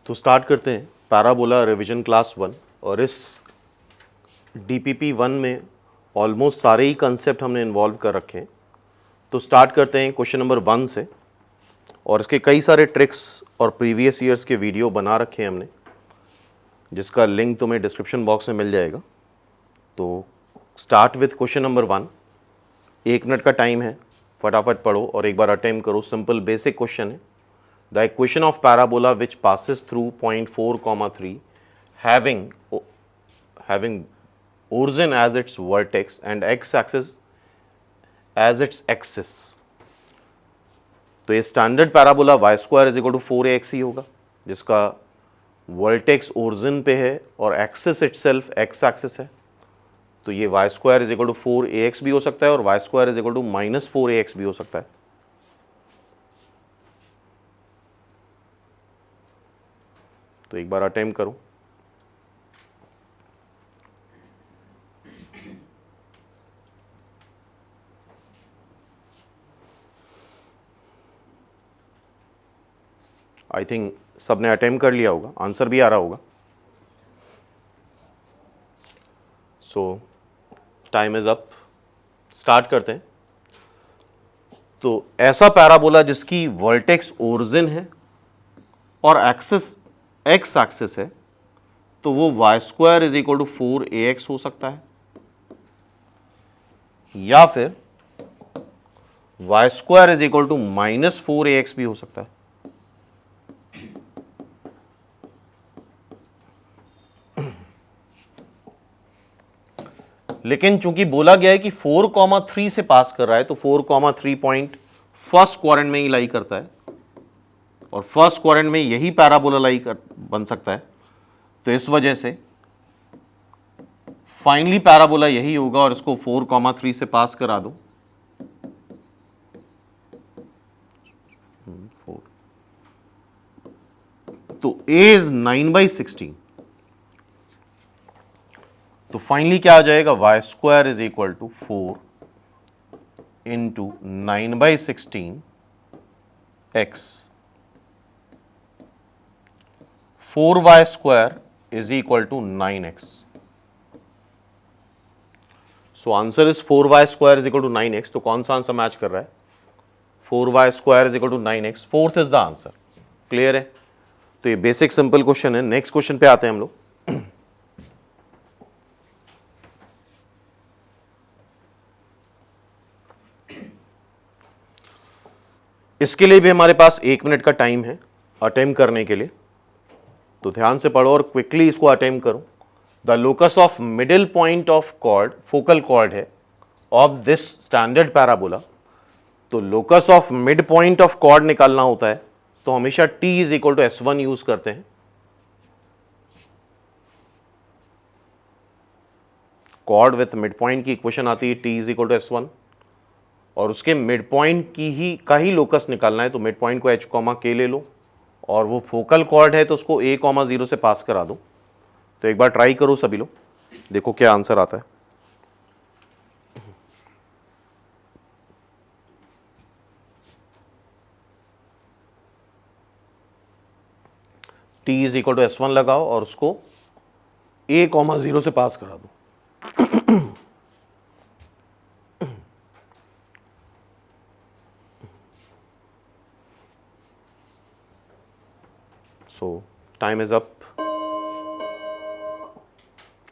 तो स्टार्ट करते हैं पैराबोला रिवीजन क्लास 1। और इस DPP 1 में ऑलमोस्ट सारे ही कंसेप्ट हमने इन्वॉल्व कर रखे हैं। तो स्टार्ट करते हैं क्वेश्चन नंबर 1 से। और इसके कई सारे ट्रिक्स और प्रीवियस ईयर्स के वीडियो बना रखे हैं हमने, जिसका लिंक तुम्हें डिस्क्रिप्शन बॉक्स में मिल जाएगा। तो start with question number 1। 1 minute का टाइम है, फटाफट पढ़ो और एक बार अटेम्प्ट करो। सिंपल बेसिक क्वेश्चन है। The equation of parabola which passes through point 4, 3 having origin as its vertex and x-axis as its axis। तो ये standard parabola y square is equal to 4ax ही होगा, जिसका वर्टेक्स ओरिजिन पे है और axis itself x axis है। तो ये y square is equal to 4ax भी हो सकता है और y square is equal to -4ax भी हो सकता है। तो एक बार अटेम्प्ट करो। आई थिंक सबने अटेम्प्ट कर लिया होगा, आंसर भी आ रहा होगा। So time is up, start करते हैं। तो ऐसा पैराबोला जिसकी वर्टेक्स ओरिजिन है और एक्सिस एक्स एक्सिस है, तो वो y square is equal to 4ax हो सकता है, या फिर y square is equal to -4ax भी हो सकता है। लेकिन चूंकि बोला गया है कि 4,3 से पास कर रहा है, तो 4,3 पॉइंट फर्स्ट क्वाड्रेंट में ही लाई करता है और फर्स्ट क्वाड्रेंट में यही पैराबोला लाई बन सकता है। तो इस वजह से फाइनली पैराबोला यही होगा और इसको 4,3 से पास करा दो। 4 तो a इज 9/16। तो फाइनली क्या आ जाएगा, y square is equal to 4 into 9/16 x। 4y square is equal to 9x। So answer is 4y square is equal to 9x। तो कौन सा आंसर मैच कर रहा है? 4y square is equal to 9x। Fourth is the answer. Clear है? तो ये basic simple question है। नेक्स्ट क्वेश्चन पे आते हैं हम लोग। इसके लिए भी हमारे पास 1 मिनट का टाइम है अटेम्प्ट करने के लिए। तो ध्यान से पढ़ो और क्विकली इसको अटेम्प्ट करो। The locus of middle point of chord, focal chord है ऑफ दिस स्टैंडर्ड पैराबोला। तो locus of mid point of chord निकालना होता है, तो हमेशा t is equal to S1 use करते हैं। कॉर्ड विथ मिड पॉइंट की इक्वेशन आती है t is equal to S1, और उसके मिड पॉइंट का ही लोकस निकालना है। तो मिड पॉइंट को h, k ले लो, और वो फोकल कॉर्ड है तो उसको a, 0 से पास करा दो। तो एक बार ट्राई करो सभी लोग, देखो क्या आंसर आता है। t is equal to S1 लगाओ और उसको a, 0 से पास करा दो। सो टाइम इज अप।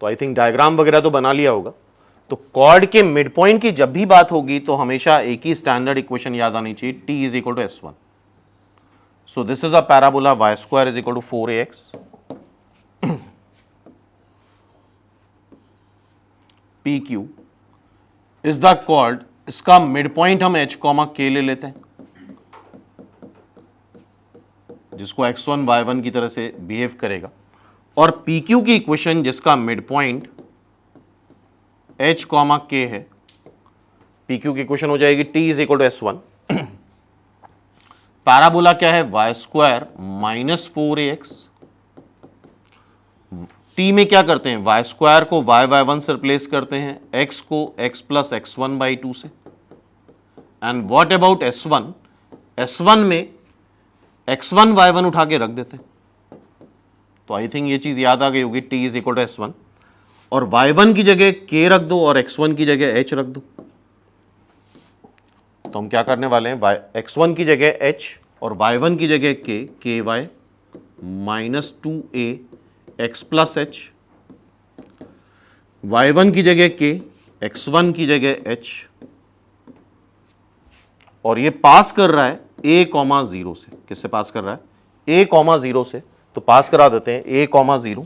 तो आई थिंक डायग्राम वगैरह तो बना लिया होगा। तो कॉर्ड के मिड पॉइंट की जब भी बात होगी तो हमेशा एक ही स्टैंडर्ड इक्वेशन याद आनी चाहिए, t is equal to S1। So this is a parabola y square is equal to 4ax। PQ is the chord, इसका मिड पॉइंट हम h, k ले लेते हैं, जिसको x1 y1 की तरह से बिहेव करेगा। और PQ की इक्वेशन जिसका मिड पॉइंट h, k है, PQ की इक्वेशन हो जाएगी t is equal to S1। Parabola क्या है? Y square -4ax। t में क्या करते हैं? वाई स्क्वायर को y1 से रिप्लेस करते हैं, x को x प्लस x1/2 से। And what about S1? S1 में x1 y1 उठा के रख देते हैं। तो आई थिंक ये चीज़ याद आ गई होगी, t is equal to S1, और y1 की जगह k रख दो और x1 की जगह h रख दो। तो हम क्या करने वाले हैं, x1 की जगह h और y1 की जगह k, ky minus 2a x plus h, y1 की जगह k, x1 की जगह h, और ये पास कर रहा है a कॉमा 0 से। किससे पास कर रहा है, a कॉमा 0 से, तो पास करा देते हैं a कॉमा 0,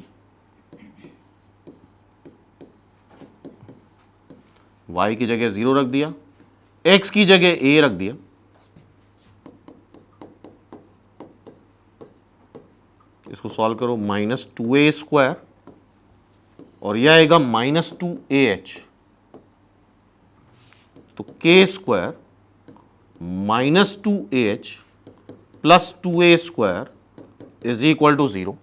y की जगह 0 रख दिया, x की जगह a रख दिया, इसको सॉल्व करो, माइनस 2a स्क्वायर, और यह आएगा माइनस 2ah, तो k square minus 2ah plus 2a square is equal to 0।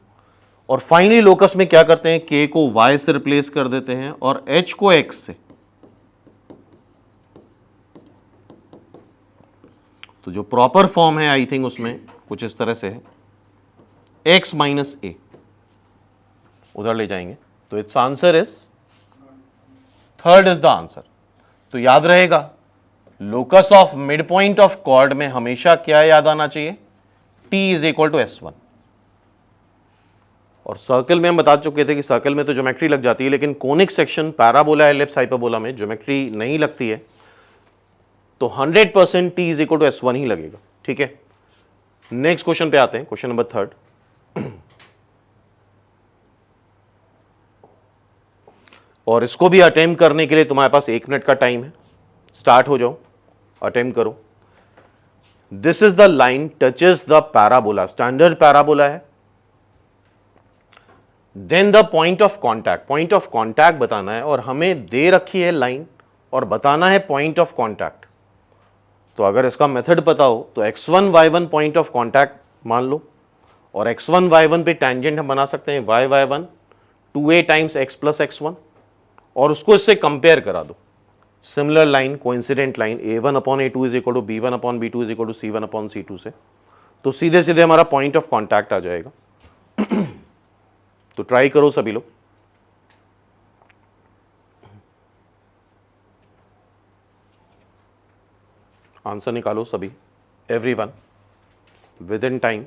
और फाइनली लोकस में क्या करते हैं, k को y से रिप्लेस कर देते हैं और h को x से। तो जो प्रॉपर फॉर्म है आई थिंक उसमें कुछ इस तरह से है, x माइनस a, उधर ले जाएंगे, तो it's answer is third is the answer. तो याद रहेगा locus of mid point of chord में हमेशा क्या याद आना चाहिए, t is equal to S1। और सर्कल में हम बता चुके थे कि सर्कल में तो ज्योमेट्री लग जाती है, लेकिन conic section, parabola, ellipse, hyperbola में ज्योमेट्री नहीं लगती है, तो 100% t is equal to S1 ही लगेगा। ठीक है, नेक्स्ट क्वेश्चन पे आते हैं, क्वेश्चन नंबर 3। और इसको भी अटेम्प्ट करने के लिए तुम्हारे पास 1 मिनट का टाइम है, स्टार्ट हो जाओ, अटेम्प्ट करो। This is the line touches the parabola, standard parabola है। Then the point of contact, point of contact बताना है, और हमें दे रखी है लाइन और बताना है पॉइंट ऑफ कॉन्टैक्ट। तो अगर इसका मेथड पता हो तो x1 y1 point of contact मान लो, और x1 y1 पे टेंजेंट हम बना सकते हैं y y1 2a times x plus x1, और उसको इससे कंपेयर करा दो। Similar line, coincident line, a1 upon a2 is equal to b1 upon b2 is equal to c1 upon c2 से, तो सीधे सीधे हमारा पॉइंट ऑफ कॉन्टैक्ट आ जाएगा। तो ट्राई करो सभी लोग। आंसर निकालो सभी, everyone, with in time.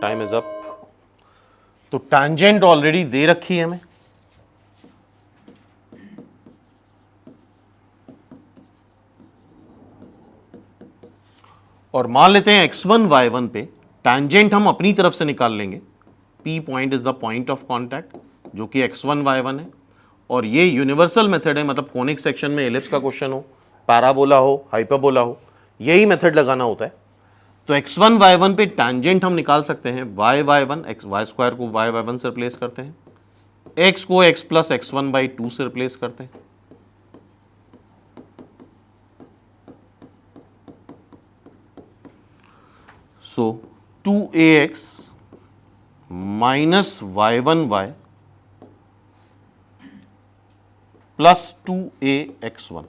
Time is up. तो टैंजेंट ऑलरेडी दे रखी है हमें, और मान लेते हैं x1 y1 पे टैंजेंट हम अपनी तरफ से निकाल लेंगे। P point is the point of contact, जो कि x1 y1 है, और ये यूनिवर्सल मेथड है, मतलब कोनिक सेक्शन में एलिप्स का क्वेश्चन हो, पैराबोला हो, हाइपरबोला हो, यही मेथड लगाना होता है। तो x1 y1 पे टैंजेंट हम निकाल सकते हैं, y y1, y स्क्वायर को y y1 से रिप्लेस करते हैं, x को x प्लस x1 बाई 2 से रिप्लेस करते हैं, सो 2ax minus y1y plus 2ax1।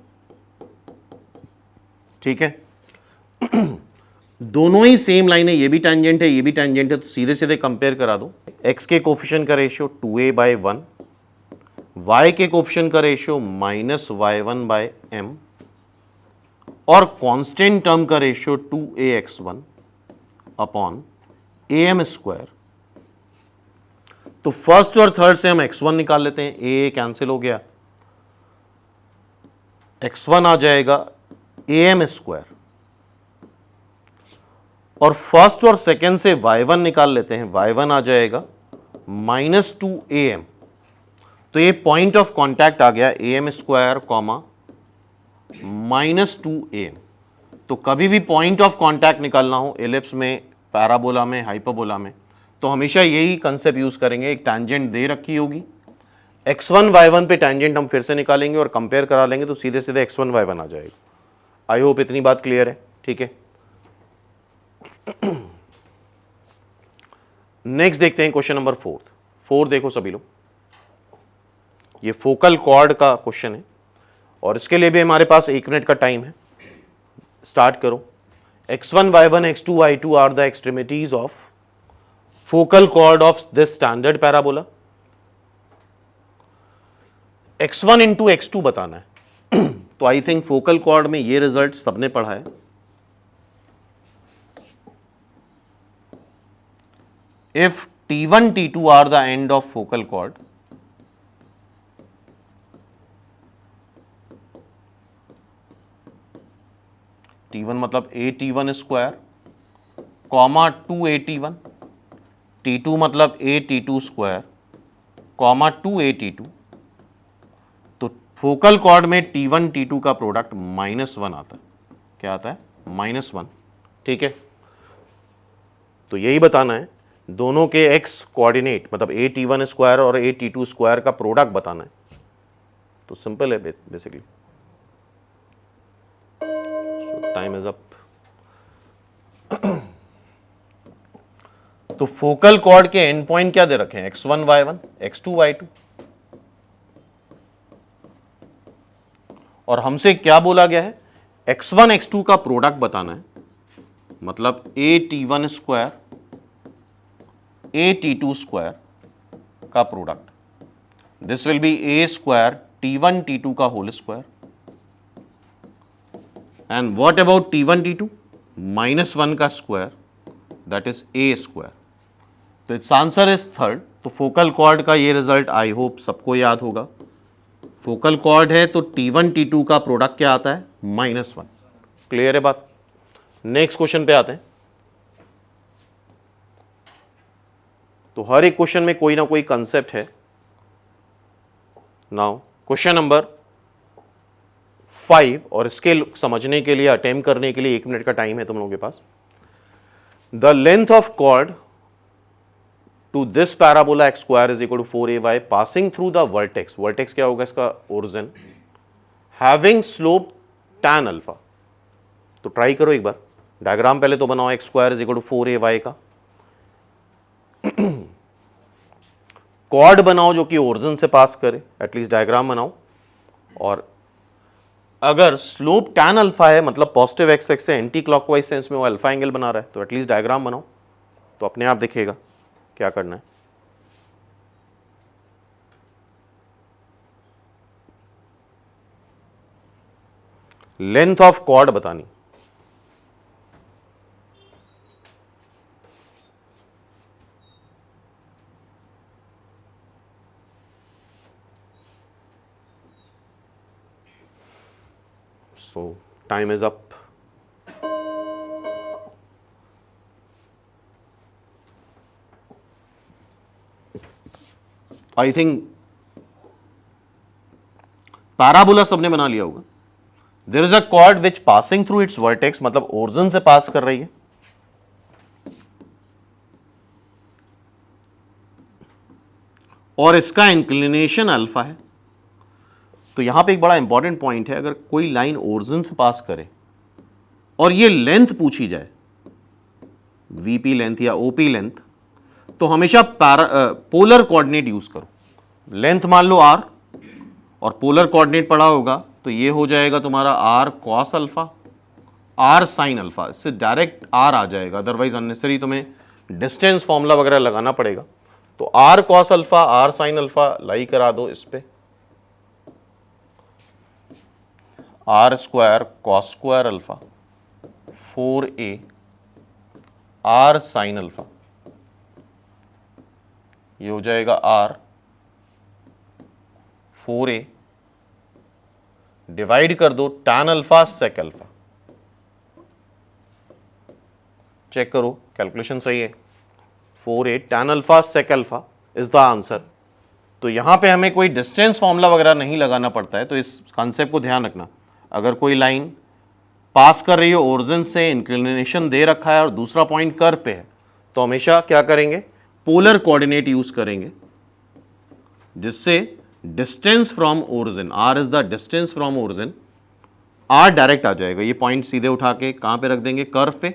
ठीक है, दोनों ही सेम लाइन है, ये भी टेंजेंट है, ये भी टेंजेंट है, तो सीधे सीधे कंपेयर करा दो। x के कोफिशिएंट का रेशियो 2a बाई 1, y के कोफिशिएंट का ratio minus y1 by m, और कांस्टेंट टर्म का ratio 2ax1 upon am square. तो फर्स्ट और थर्ड से हम x1 निकाल लेते हैं, a कैंसिल हो गया, x1 आ जाएगा am स्क्वायर, और फर्स्ट और सेकेंड से y1 निकाल लेते हैं, y1 आ जाएगा माइनस 2am। तो ये पॉइंट ऑफ कॉन्टैक्ट आ गया am square comma minus 2am। तो कभी भी पॉइंट ऑफ कॉन्टैक्ट निकालना हो एलिप्स में, पैराबोला में, हाइपरबोला में, तो हमेशा यही कंसेप्ट यूज करेंगे। एक टैंजेंट दे रखी होगी, x1 y1 पे टैंजेंट हम फिर से निकालेंगे और कंपेयर करा लेंगे, तो सीधे सीधे x1 y1 आ जाएगा। आई होप इतनी बात क्लियर है। ठीक है, नेक्स्ट देखते हैं क्वेश्चन नंबर 4। देखो सभी लोग, ये फोकल कॉर्ड का क्वेश्चन है। और इसके लिए भी हमारे पास 1 मिनट का टाइम है। स्टार्ट करो। x1 y1 x2 y2 are the extremities of focal chord of this standard parabola. x1 into x2 बताना है। तो आई थिंक फोकल कॉर्ड में ये रिजल्ट सबने पढ़ा है। If T1 T2 are the end of focal chord, T1 मतलब a T1 square comma 2a T1, T2 मतलब a T2 square comma 2a T2। तो फोकल कॉर्ड में T1 T2 का प्रोडक्ट -1 आता है। क्या आता है? -1। ठीक है, तो यही बताना है। दोनों के x कोऑर्डिनेट मतलब a T1 स्क्वायर और a T2 स्क्वायर का प्रोडक्ट बताना है। तो सिंपल है बेसिकली। Time is up. तो फोकल कॉर्ड के एंड पॉइंट क्या दे रखे हैं? x1 y1 x2 y2। और हमसे क्या बोला गया है? x1 x2 का प्रोडक्ट बताना है, मतलब a T1 square a T2 square का product. This will be a square T1 T2 का whole square. And what about T1 T2? -1 का square, that is a square. तो इट्स आंसर इज थर्ड। तो focal chord का ये result I hope सबको याद होगा। फोकल कॉर्ड है तो T1 T2 का प्रोडक्ट क्या आता है? -1। क्लियर है बात? नेक्स्ट क्वेश्चन पे आते हैं। तो हर एक क्वेश्चन में कोई ना कोई कंसेप्ट है। नाउ क्वेश्चन नंबर 5, और इसके समझने के लिए, अटेम्प्ट करने के लिए 1 मिनट का टाइम है तुम लोगों के पास। The length of chord to this parabola x square is equal to 4ay passing through the vertex. Vertex क्या होगा? इसका origin. Having slope tan alpha. तो ट्राई करो एक बार, डायग्राम पहले तो बनाओ x square is equal to 4ay का। कॉर्ड बनाओ जो कि ओरिजिन से पास करे, एटलीस्ट डायग्राम बनाओ। और अगर स्लोप tan अल्फा है मतलब पॉजिटिव x एक्स से एंटी क्लॉकवाइज सेंस में वो अल्फा एंगल बना रहा है, तो एटलीस्ट डायग्राम बनाओ, तो अपने आप दिखेगा क्या करना है। लेंथ ऑफ कॉर्ड बतानी। So time is up. I think parabola सबने बना लिया होगा। There is a chord which passing through its vertex, मतलब ओरिजिन से पास कर रही है, और इसका इंक्लिनेशन अल्फा है। तो यहां पे एक बड़ा इंपॉर्टेंट पॉइंट है, अगर कोई लाइन ओरिजिन से पास करे और ये लेंथ पूछी जाए, वीपी लेंथ या ओपी लेंथ, तो हमेशा पोलर कोऑर्डिनेट यूज करो। लेंथ मान लो r और पोलर कोऑर्डिनेट पड़ा होगा तो ये हो जाएगा तुम्हारा r cos alpha r sin alpha. इससे डायरेक्ट r आ जाएगा, अदरवाइज अननेसेसरी तुम्हें डिस्टेंस फॉर्मूला वगैरह लगाना पड़ेगा। तो r cos alpha r sin alpha लाई करा दो इस पे, r square cos square alpha 4a r sin alpha, ये हो जाएगा r 4a डिवाइड कर दो tan alpha sec alpha. Check करो कैलकुलेशन सही है। 4a tan alpha sec alpha is the answer. तो यहां पे हमें कोई डिस्टेंस फॉर्मूला वगैरह नहीं लगाना पड़ता है, तो इस कॉन्सेप्ट को ध्यान रखना। अगर कोई लाइन पास कर रही है ओरिजिन से, इंक्लिनेशन दे रखा है और दूसरा पॉइंट कर्व पे है, तो हमेशा क्या करेंगे? पोलर कोऑर्डिनेट यूज करेंगे, जिससे distance from origin, r is the distance from origin, r direct आ जाएगा। ये पॉइंट सीधे उठा के कहां पे रख देंगे? कर्व पे।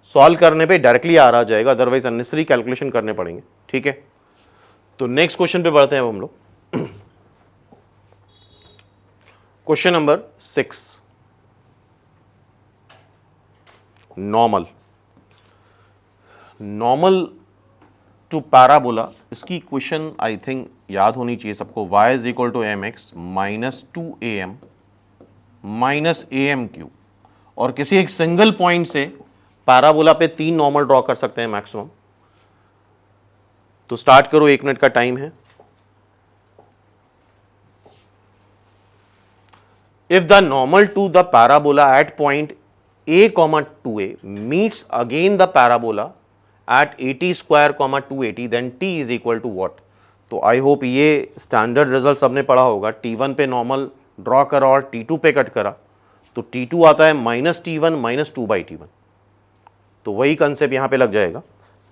सॉल्व करने पे डायरेक्टली r आ जाएगा, अदरवाइज अननेसेसरी कैलकुलेशन करने पड़ेंगे। ठीक है, तो नेक्स्ट क्वेश्चन पे बढ़ते हैं अब हम लोग। Question number 6, normal to parabola. इसकी इक्वेशन आई थिंक याद होनी चाहिए सबको। y is equal to m x minus 2am minus am³ और किसी एक सिंगल पॉइंट से पैराबोला पे 3 नॉर्मल ड्रॉ कर सकते हैं मैक्सिमम। तो स्टार्ट करो, 1 मिनट का टाइम है। If the normal to the parabola at point a, 2a meets again the parabola at 80 square, 280, then t is equal to what? तो आई होप ये स्टैंडर्ड रिजल्ट सबने पढ़ा होगा। T1 पे नॉर्मल ड्रॉ करा और T2 पे कट करा तो T2 आता है माइनस T1 माइनस 2/T1। तो वही कंसेप्ट यहाँ पे लग जाएगा।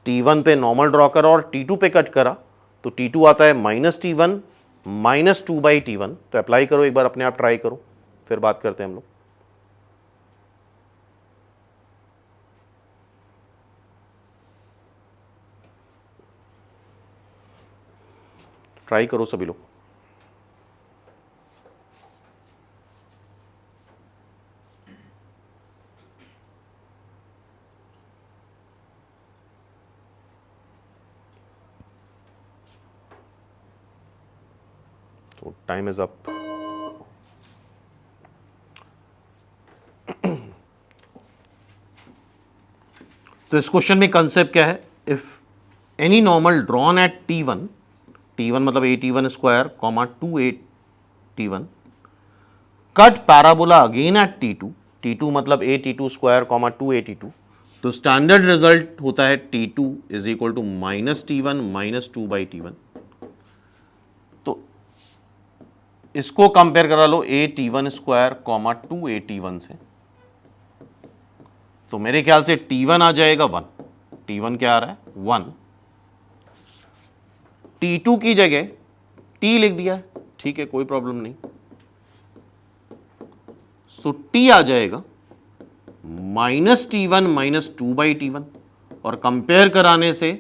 T1 पे नॉर्मल ड्रॉ करा और T2 पे कट करा तो T2 आता है माइनस T1 माइनस 2/T1। तो अप्लाई करो, एक बार अपने आप ट्राई करो, फिर बात करते हैं हम लोग। ट्राई करो सभी लोग। तो टाइम इज अप। तो इस क्वेश्चन में कंसेप्ट क्या है? If any normal drawn at T1 मतलब AT1 square, 2AT1 cut parabola again at T2 मतलब AT2 स्क्वायर, 2AT2। तो स्टैंडर्ड रिजल्ट होता है T2 is equal to minus T1 minus 2/T1। तो इसको कंपेयर करा लो AT1 स्क्वायर, 2AT1 से। तो मेरे ख्याल से T1 आ जाएगा 1। T1 क्या आ रहा है? 1। T2 की जगह T लिख दिया है, ठीक है, कोई प्रॉब्लम नहीं। सो T आ जाएगा माइनस T1 माइनस 2/T1 और कंपेयर कराने से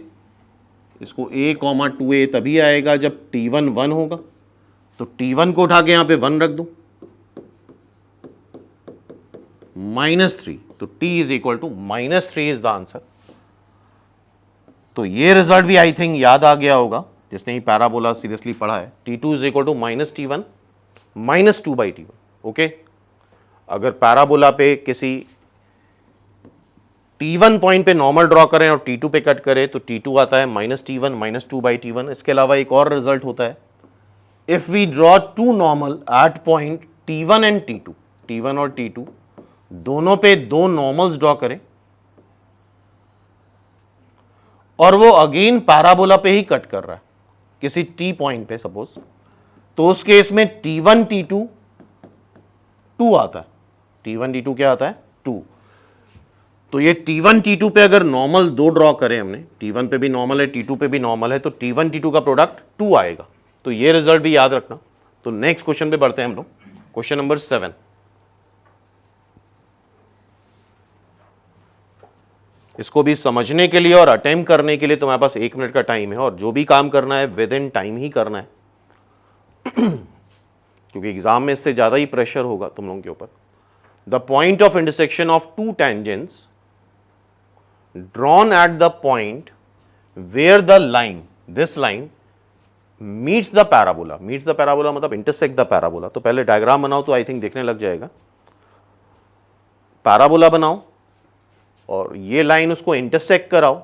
इसको A, 2A तभी आएगा जब T1 1 होगा। तो T1 को उठा के यहां पे 1 रख दो, -3। तो T is equal to -3 is the answer. तो ये रिजल्ट भी आई थिंक याद आ गया होगा जिसने ही पैराबोला सीरियसली पढ़ा है। T2 is equal to -T1 minus 2/T1। Okay, अगर पैराबोला पे किसी T1 पॉइंट पे नॉर्मल ड्रॉ करें और T2 पे कट करें तो T2 आता है -T1 माइनस 2/T1। इसके अलावा एक और रिजल्ट होता है, if we draw 2 normal at point T1 and T2, T1 और T2 दोनों पे 2 नॉर्मल्स ड्रॉ करें और वो अगेन पैराबोला पे ही कट कर रहा है किसी T पॉइंट पे सपोज, तो उस केस में T1 T2 2 आता है। T1 T2 क्या आता है? 2। तो ये T1 T2 पे अगर नॉर्मल 2 ड्रॉ करें हमने, T1 पे भी नॉर्मल है, T2 पे भी नॉर्मल है, तो T1 T2 का प्रोडक्ट 2 आएगा। तो ये रिजल्ट भी याद रखना। तो नेक्स्ट क्वेश्चन पे बढ़ते हैं हम लोग, क्वेश्चन नंबर 7। इसको भी समझने के लिए और अटेम्प्ट करने के लिए तुम्हारे पास 1 मिनट का टाइम है और जो भी काम करना है विद इन टाइम ही करना है क्योंकि एग्जाम में इससे ज़्यादा ही प्रेशर होगा तुम लोगों के ऊपर। The point of intersection of 2 tangents drawn at the point where the line, this line meets the parabola. Meets the parabola मतलब इंटरसेक्ट द पैराबोला। तो पहले डायग्राम बनाओ तो आई थिंक देखने लग जाएगा। पैराबोला बनाओ और ये लाइन उसको इंटरसेक्ट कराओ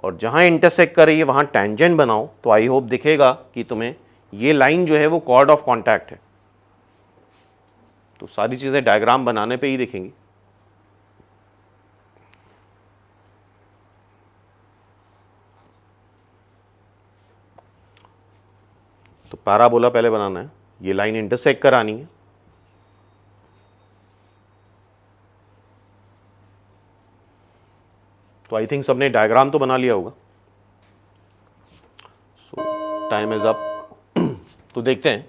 और जहां इंटरसेक्ट कर रही है वहां टेंजेंट बनाओ। तो आई होप दिखेगा कि तुम्हें ये लाइन जो है वो कॉर्ड ऑफ कॉन्टैक्ट है। तो सारी चीजें डायग्राम बनाने पे ही दिखेंगी। तो पैराबोला पहले बनाना है, ये लाइन इंटरसेक्ट करानी है। तो आई थिंक सबने डायग्राम तो बना लिया होगा। So time is up. तो देखते हैं,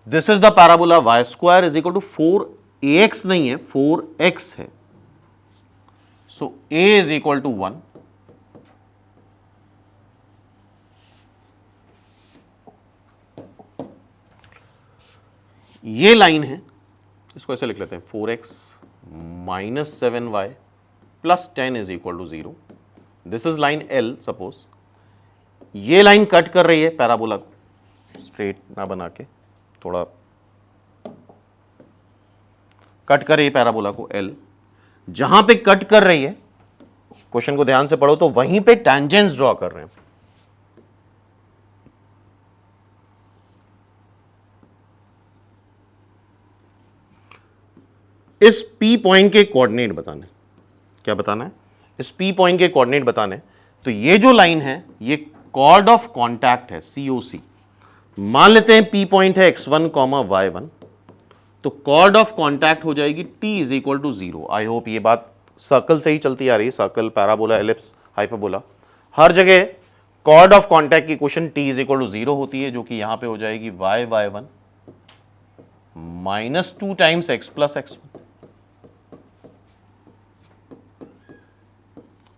this is the parabola y square is equal to 4ax नहीं है 4x है। So a is equal to 1, ये लाइन है, इसको ऐसे लिख लेते हैं 4x minus 7y plus 10 is equal to 0। This is line L suppose. ये लाइन कट कर रही है पैराबोला को, स्ट्रेट ना बना के थोड़ा कट कर रही है पैराबोला को L। जहां पे कट कर रही है, क्वेश्चन को ध्यान से पढ़ो तो वहीं पे टैंजेंट्स ड्रॉ कर रहे हैं। इस P पॉइंट के कोऑर्डिनेट बताने, क्या बताना है, इस P पॉइंट के कोऑर्डिनेट बताने। तो ये जो लाइन है ये कॉर्ड ऑफ कॉन्टैक्ट है, COC। मान लेते हैं P पॉइंट है x1, y1, तो कॉर्ड ऑफ कॉन्टैक्ट हो जाएगी T is equal to 0। I hope ये बात सर्कल से ही चलती आ रही है, सर्कल, पैराबोला, एलिप्स, हाइपरबोला, हर जगह कॉर्ड ऑफ कॉन्टैक्ट की equation T is equal to 0 होती है, जो कि यहां पे हो जाएगी y1 minus 2 times x plus x1।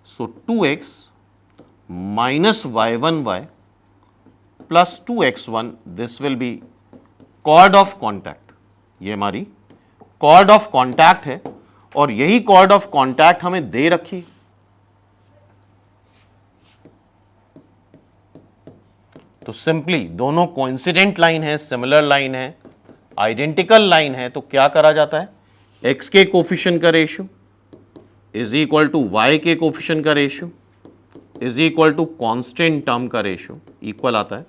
So 2x minus y1y plus 2x1, this will be chord of contact। ये हमारी chord of contact है और यही chord of contact हमें दे रखी। तो सिंपली दोनों कोइंसिडेंट लाइन है, सिमिलर लाइन है, आइडेंटिकल लाइन है, तो क्या करा जाता है, x के कोफिशिएंट का ratio is equal to y के कोफिशिएंट का ratio is equal to constant term का रेशियो इक्वल आता है।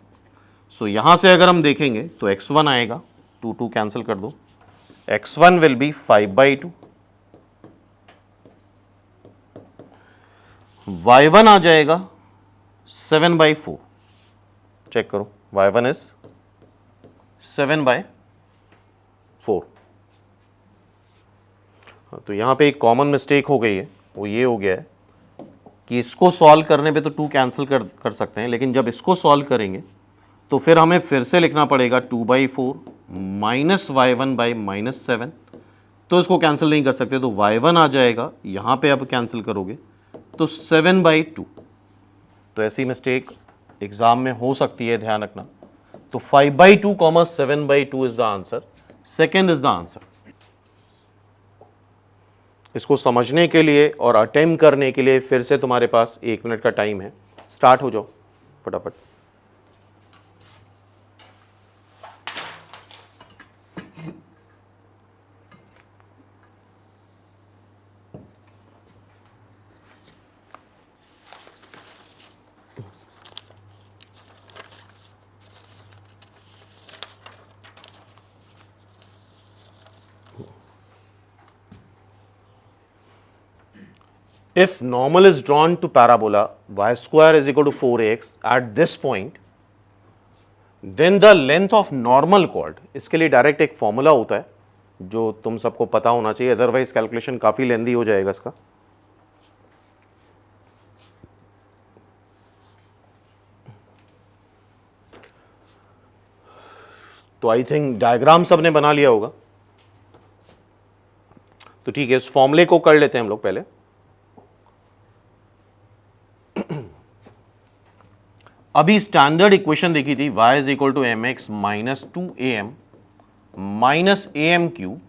सो यहां से अगर हम देखेंगे तो x1 आएगा, 2 2 कैंसिल कर दो, x1 विल बी 5/2, y1 आ जाएगा 7/4। चेक करो, y1 इज 7/4। तो यहां पे एक कॉमन मिस्टेक हो गई है, वो ये हो गया है कि इसको सॉल्व करने पे तो 2 कैंसिल कर सकते हैं, लेकिन जब इसको सॉल्व करेंगे तो फिर हमें फिर से लिखना पड़ेगा 2/4 माइनस y1 बाई माइनस 7। तो इसको कैंसिल नहीं कर सकते, तो y1 आ जाएगा, यहाँ पे अब कैंसिल करोगे तो 7/2। तो ऐसी मिस्टेक एग्जाम में हो सकती है, ध्यान रखना। तो 5/2 comma 7/2 is the answer, second is the answer. इसको समझने के लिए और अटेम्प्ट करने के लिए फिर से तुम्हारे पास 1 मिनट का टाइम है, स्टार्ट हो जाओ फटाफट। If normal is drawn to parabola y square is equal to 4x at this point, then the length of normal chord, इसके लिए डायरेक्ट एक फॉर्मूला होता है जो तुम सबको पता होना चाहिए, अदरवाइज कैलकुलेशन काफी लेंदी हो जाएगा इसका। तो आई थिंक डायग्राम सबने बना लिया होगा, तो ठीक है, इस फॉर्मूले को कर लेते हैं हम लोग पहले। अभी स्टैंडर्ड इक्वेशन देखी थी, y is equal to m x minus 2am minus am cube,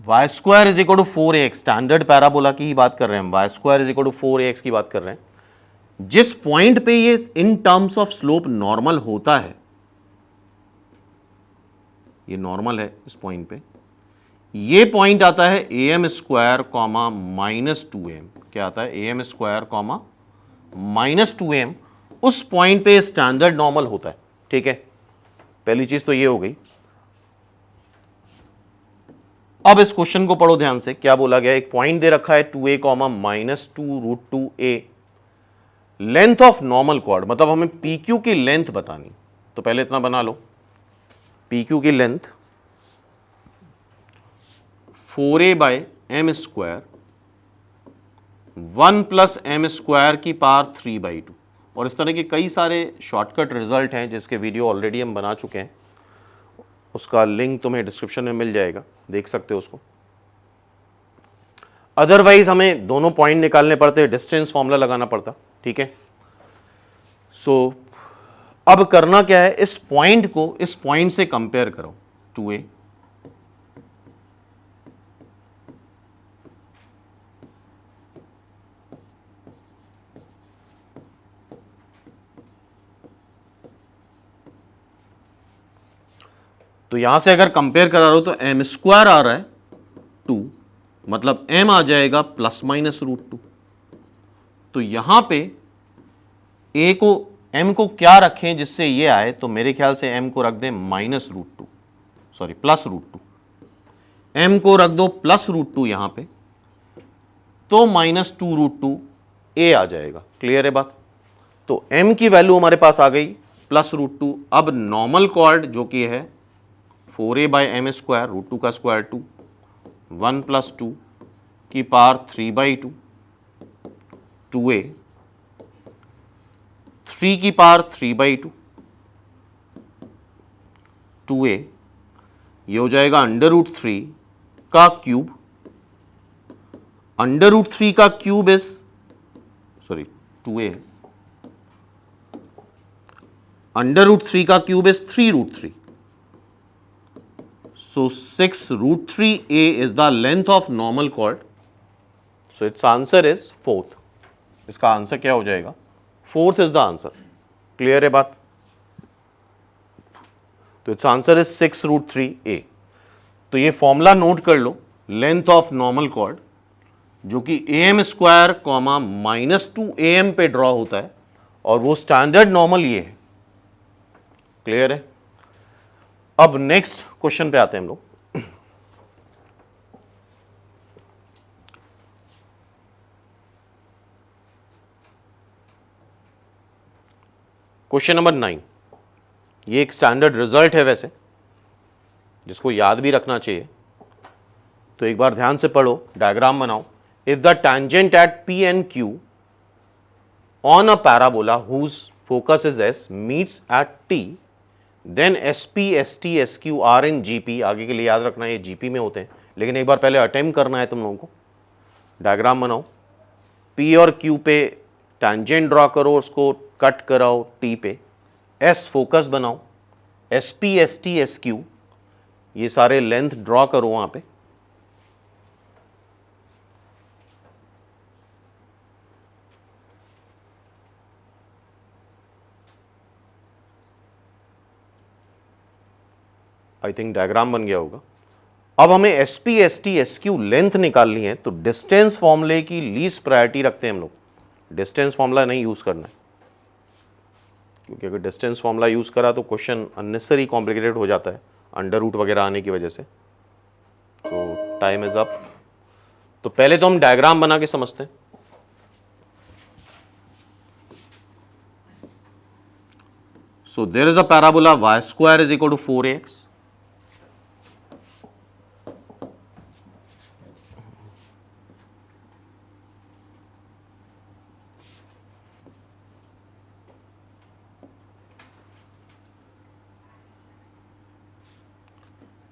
y square is equal to 4ax, standard parabola की ही बात कर रहे हैं हम, y square is equal to 4ax की बात कर रहे हैं। जिस पॉइंट पे ये इन टर्म्स ऑफ स्लोप नॉर्मल होता है, ये नॉर्मल है इस पॉइंट पे, ये पॉइंट आता है am square comma minus 2am, क्या आता है, am square comma minus 2am, उस पॉइंट पे स्टैंडर्ड नॉर्मल होता है। ठीक है, पहली चीज तो ये हो गई। अब इस क्वेश्चन को पढ़ो ध्यान से, क्या बोला गया, एक पॉइंट दे रखा है 2a comma minus 2√2a, length of normal cord, मतलब हमें PQ की लेंथ बतानी। तो पहले इतना बना लो, PQ की length 4a/m square 1 plus m square की पावर 3/2। और इस तरह के कई सारे शॉर्टकट रिजल्ट हैं जिसके वीडियो ऑलरेडी हम बना चुके हैं, उसका लिंक तुम्हें डिस्क्रिप्शन में मिल जाएगा, देख सकते हो उसको। अदरवाइज हमें दोनों पॉइंट निकालने पड़ते, डिस्टेंस फॉर्मूला लगाना पड़ता। ठीक है, सो अब करना क्या है, इस पॉइंट को इस पॉइंट से कंपेयर करो 2a, तो यहां से अगर कंपेयर करा रहा हो तो m स्क्वायर आ रहा है 2, मतलब m आ जाएगा प्लस माइनस √2। तो यहां पे a को m को क्या रखें जिससे ये आए, तो मेरे ख्याल से m को रख दें माइनस √2, सॉरी प्लस √2, m को रख दो प्लस √2 यहां पे, तो माइनस 2√2 a आ जाएगा। क्लियर है बात? तो m की वैल्यू हमारे पास आ गई प्लस √2। अब नॉर्मल कॉर्ड जो कि है 4a बाई एम स्क्वायर, √2 का स्क्वायर 2, 1 प्लस 2 की पावर 3/2, 2a, 3 की पावर 3/2, 2a, ये हो जाएगा √3 का क्यूब। √3 का क्यूब इज, सॉरी 2a, √3 का cube is 3√3। So 6√3a is the length of normal chord. So its answer is 4th. इसका आंसर क्या हो जाएगा? 4th is the answer. Clear है बात? तो its answer is 6√3a. तो ये फॉर्मूला नोट कर लो, लेंथ ऑफ नॉर्मल कॉर्ड जो कि am स्क्वायर कॉमा -2am पे ड्रॉ होता है, और वो स्टैंडर्ड नॉर्मल ये है। क्लियर है? अब नेक्स्ट क्वेश्चन पे आते हैं हम लोग। क्वेश्चन नंबर 9, ये एक स्टैंडर्ड रिजल्ट है वैसे, जिसको याद भी रखना चाहिए, तो एक बार ध्यान से पढ़ो, डायग्राम बनाओ। If the tangent at P and Q on a parabola whose focus is S meets at T, then S P S T S Q are in G P. आगे के लिए याद रखना ये जी पी में होते हैं, लेकिन एक बार पहले अटेम्प्ट करना है तुम लोगों को। डायग्राम बनाओ, पी और क्यू पे टैंजेंट ड्रॉ करो, उसको कट कराओ टी पे, एस फोकस बनाओ, S P S T S Q ये सारे लेंथ ड्रॉ करो वहां पे। आई थिंक डायग्राम बन गया होगा। अब हमें S P S T S Q length निकालनी है, तो डिस्टेंस फॉर्मूले की लीस्ट प्रायोरिटी रखते हैं हम लोग। डिस्टेंस फॉर्मूला नहीं यूज करना है, क्योंकि अगर डिस्टेंस फॉर्मूला यूज करा तो क्वेश्चन अननेसेसरी कॉम्प्लिकेटेड हो जाता है अंडर रूट वगैरह आने की वजह से। तो टाइम इज अप। तो पहले तो हम डायग्राम बना के समझते हैं। So there is a parabola y square is equal to 4ax,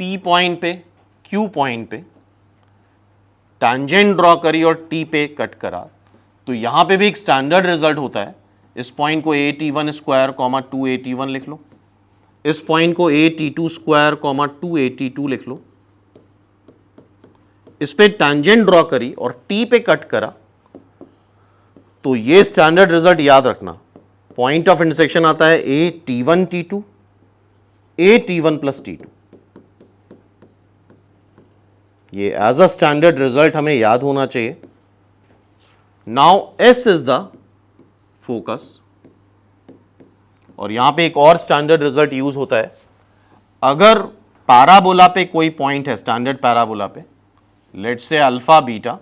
P point पे, Q पॉइंट पे टैंजेंट ड्रॉ करी और T पे कट करा, तो यहां पे भी एक स्टैंडर्ड रिजल्ट होता है। इस पॉइंट को AT1 स्क्वायर कॉमा 2AT1 लिख लो, इस पॉइंट को AT2 स्क्वायर कॉमा 2AT2 लिख लो। इस पे टैंजेंट ड्रॉ करी और T पे कट करा, तो ये स्टैंडर्ड रिजल्ट याद रखना। पॉइंट ऑफ इंटरसेक्शन आता है AT1 T2, AT1 plus T2। ये एज अ स्टैंडर्ड रिजल्ट हमें याद होना चाहिए। Now S is the focus, और यहां पे एक और स्टैंडर्ड रिजल्ट यूज होता है। अगर पैराबोला पे कोई पॉइंट है, स्टैंडर्ड पैराबोला पे, लेट्स से अल्फा बीटा,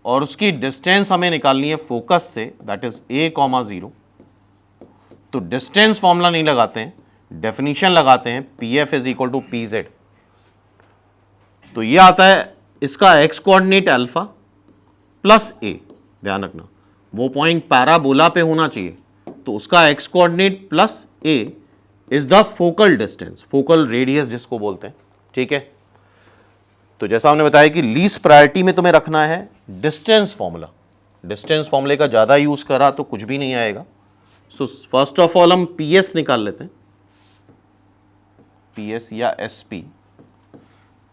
और उसकी डिस्टेंस हमें निकालनी है फोकस से, दैट इज a,0, तो डिस्टेंस फॉर्मूला नहीं लगाते हैं, डेफिनेशन लगाते हैं, P F is equal to P Z. तो ये आता है इसका x coordinate alpha plus a, ध्यान रखना वो पॉइंट पैराबोला पे होना चाहिए, तो उसका x coordinate plus A is the focal distance, focal radius जिसको बोलते हैं। ठीक है, तो जैसा हमने बताया कि लीस्ट प्रायोरिटी में तुम्हें रखना है डिस्टेंस फॉर्मूला। डिस्टेंस फॉर्मूले का ज़्यादा यूज़ करा तो कुछ भी नहीं आएगा, सो फर्स्ट ऑफ ऑल हम पी एस निकाल लेते हैं, पी एस या एस पी।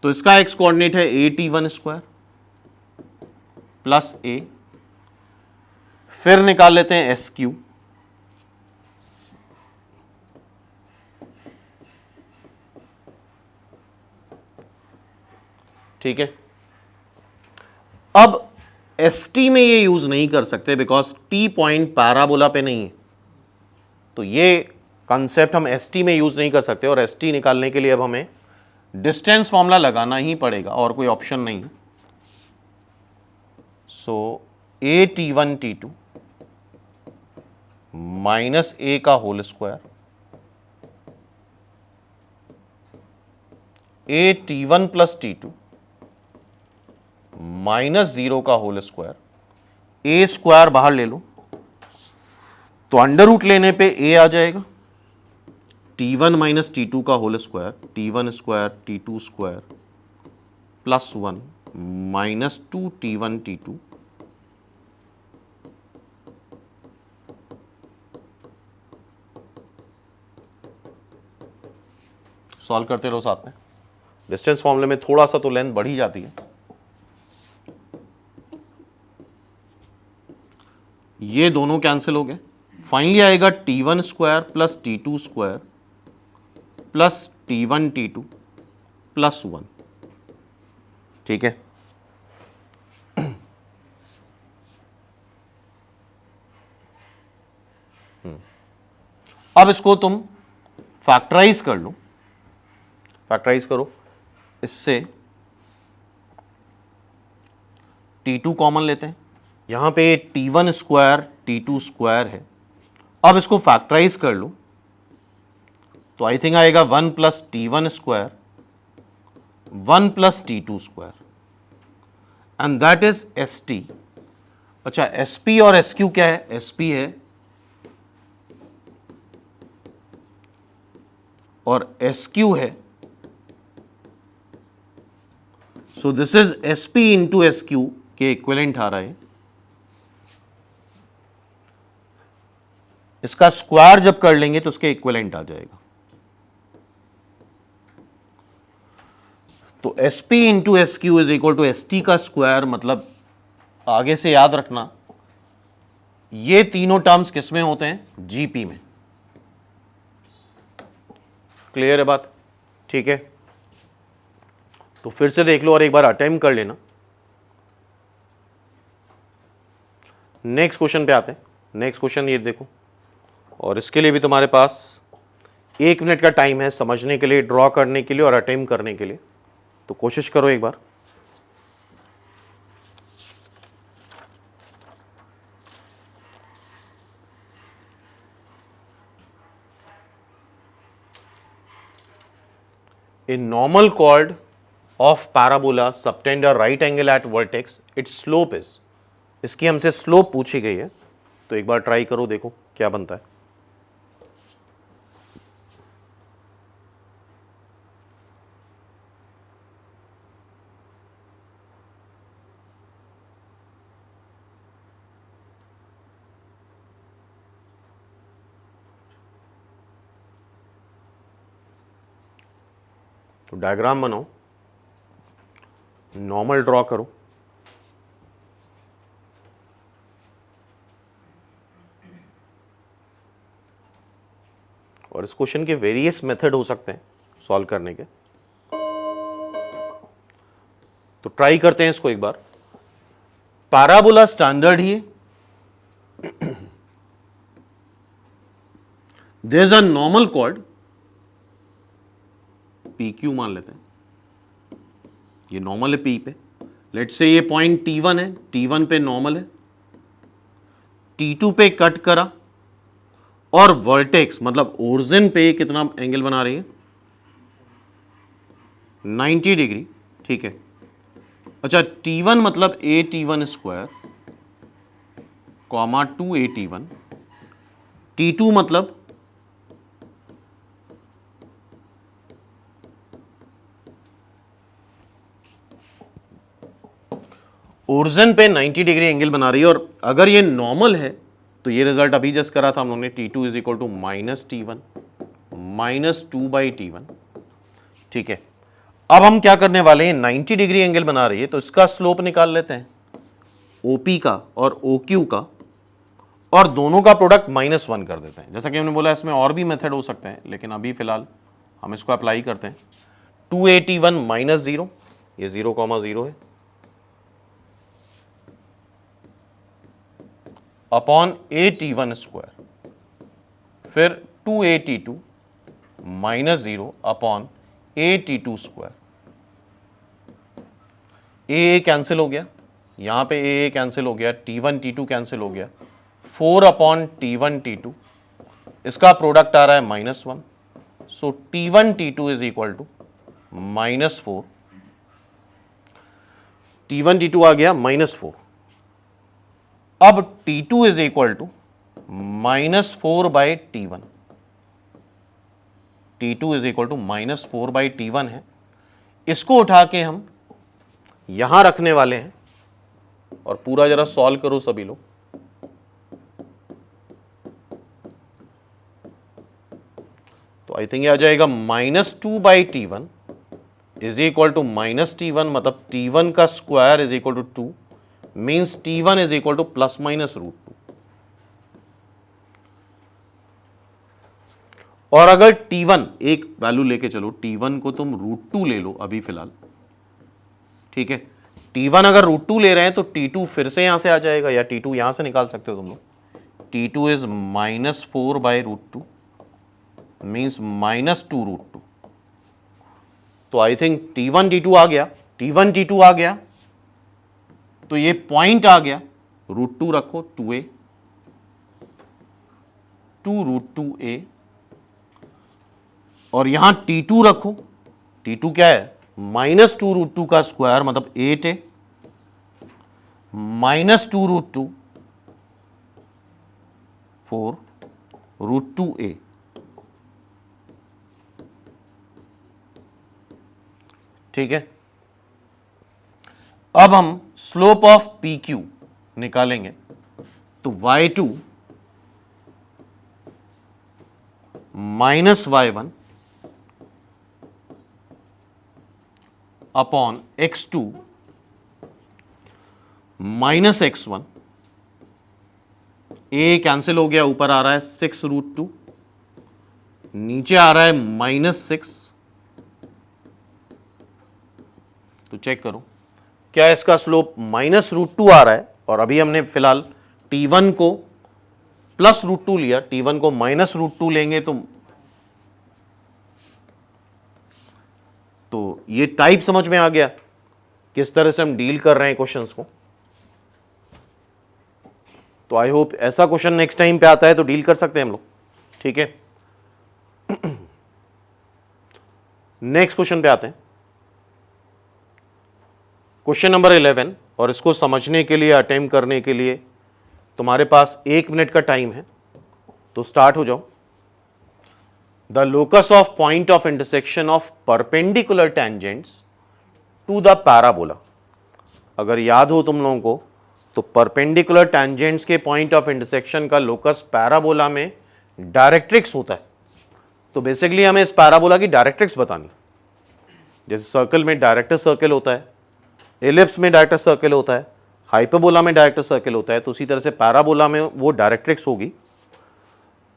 तो इसका एक्स कोऑर्डिनेट है a t one square plus a, फिर निकाल लेते हैं एस क्यू, ठीक है। अब एस टी में ये यूज नहीं कर सकते बिकॉज टी पॉइंट पैराबोला पे नहीं है, तो ये कंसेप्ट हम एस टी में यूज नहीं कर सकते, और एस टी निकालने के लिए अब हमें डिस्टेंस फॉर्मूला लगाना ही पड़ेगा और कोई ऑप्शन नहीं है। So a t one t two minus a का whole square, a t one plus t two minus 0 का होल स्क्वायर, ए स्क्वायर बाहर ले लो तो अंडर रूट लेने पे ए आ जाएगा, T1 माइनस T2 का whole square, T1 square T2 square plus 1 minus 2 T1 T2 solve करते रहो साथ में। डिस्टेंस फॉर्मूले में थोड़ा सा तो लेंथ बढ़ ही जाती है। ये दोनों कैंसिल हो गए, फाइनली आएगा T1 square plus T2 square plus T1 T2 plus 1, ठीक है। अब इसको तुम फैक्टराइज कर लो, फैक्टराइज करो, इससे T2 कॉमन लेते हैं, यहां पे T1 स्क्वायर T2 स्क्वायर है। अब इसको फैक्टराइज कर लो तो आई थिंक आएगा 1 plus T1 square 1 plus T2 square and that is ST। अच्छा, SP और SQ क्या है? SP है और SQ है, सो this is SP into SQ के इक्विवेलेंट आ रहा है। इसका स्क्वायर जब कर लेंगे तो उसके इक्विवेलेंट आ जाएगा। तो SP into SQ is equal to ST का स्क्वायर, मतलब आगे से याद रखना ये तीनों टर्म्स किसमें होते हैं? GP में। क्लियर है बात? ठीक है, तो फिर से देख लो और एक बार अटेम्प्ट कर लेना। नेक्स्ट क्वेश्चन पे आते हैं। नेक्स्ट क्वेश्चन ये देखो, और इसके लिए भी तुम्हारे पास 1 मिनट का टाइम है समझने के लिए, ड्रॉ करने के लिए और अटेम्प्ट करने के लिए, तो कोशिश करो एक बार। A normal chord of parabola subtend a right angle at vertex, its slope is, इसकी हमसे स्लोप पूछी गई है, तो एक बार ट्राई करो, देखो क्या बनता है। तो डायग्राम बनाओ, नॉर्मल ड्रॉ करो, और इस क्वेश्चन के वेरियस मेथड हो सकते हैं सॉल्व करने के, तो ट्राई करते हैं इसको एक बार। पैराबोला स्टैंडर्ड ही है, there is a normal chord PQ मान लेते हैं, ये नॉर्मल है P पे, लेट्स से ये पॉइंट T1 है, T1 पे नॉर्मल है, T2 पे कट करा और वर्टेक्स मतलब ओरिजिन पे कितना एंगल बना रही है? 90 डिग्री, ठीक है। अच्छा, T1 मतलब AT1 square comma 2AT1, T2 मतलब ओरिजिन पे 90 डिग्री एंगल बना रही है, और अगर ये नॉर्मल है तो ये रिजल्ट अभी जस्ट करा था हम लोगों ने, T2 is equal to minus T1 minus 2/T1। ठीक है, अब हम क्या करने वाले हैं, 90 डिग्री एंगल बना रही है तो इसका स्लोप निकाल लेते हैं, OP का और OQ का, और दोनों का प्रोडक्ट -1 कर देते हैं। जैसा कि हमने बोला इसमें और भी मेथड हो सकते हैं, लेकिन अभी फिलहाल हम इसको अप्लाई करते हैं। 281 माइनस 0, ये 0,0 है, अपॉन AT1 स्क्वायर, फिर 2AT2 minus 0 upon AT2 square. A cancel हो गया, यहां पे ए कैंसिल हो गया, T1 T2 कैंसिल हो गया, 4 अपॉन T1 T2, इसका प्रोडक्ट आ रहा है -1, so T1 T2 is equal to -4, T1 T2 आ गया -4। अब T2 is equal to -4/T1, T2 is equal to -4/T1 है। इसको उठा के हम यहां रखने वाले हैं और पूरा जरा सॉल्व करो सभी लोग। तो आई थिंक ये आ जाएगा -2/T1 is equal to -T1, मतलब T1 का square is equal to 2, means T1 is equal to ±√2। और अगर T1 एक वैल्यू लेके चलो, T1 को तुम √2 ले लो अभी फिलहाल, ठीक है, T1 अगर √2 ले रहे हैं तो T2 फिर से यहां से आ जाएगा, या T2 यहां से निकाल सकते हो तुम लोग। T2 is -4/√2 means -2√2। तो आई थिंक T1 T2 आ गया, T1 T2 आ गया, तो ये पॉइंट आ गया, √2 रखो, 2a, 2√2a, और यहां T2 रखो, T2 क्या है, -2√2 का स्क्वायर मतलब 8 है, -2√2 4√2a। ठीक है, अब हम स्लोप ऑफ PQ निकालेंगे, तो y2 -y1 upon x2 -x1, a cancel हो गया, ऊपर आ रहा है 6√2, नीचे आ रहा है -6। तो चेक करो क्या इसका स्लोप -√2 आ रहा है, और अभी हमने फिलहाल T1 को +√2 लिया, T1 को -√2 लेंगे तो ये टाइप समझ में आ गया किस तरह से हम डील कर रहे हैं क्वेश्चंस को। तो आई होप ऐसा क्वेश्चन नेक्स्ट टाइम पे आता है तो डील कर सकते हैं हम लोग, ठीक है। नेक्स्ट क्वेश्चन पे आते हैं, क्वेश्चन नंबर 11, और इसको समझने के लिए, अटेम्प्ट करने के लिए तुम्हारे पास 1 मिनट का टाइम है, तो स्टार्ट हो जाओ। The locus of point of intersection of perpendicular tangents to the parabola. अगर याद हो तुम लोगों को तो परपेंडिकुलर टेंजेंट्स के पॉइंट ऑफ इंटरसेक्शन का लोकस पैराबोला में डायरेक्ट्रिक्स होता है। तो बेसिकली हमें इस पैराबोला की डायरेक्ट्रिक्स बतानी, जैसे सर्कल में डायरेक्टर सर्कल होता है, एलिप्स में डायरेक्टर सर्कल होता है, हाइपरबोला में डायरेक्टर सर्कल होता है, तो उसी तरह से पैराबोला में वो डायरेक्ट्रिक्स होगी।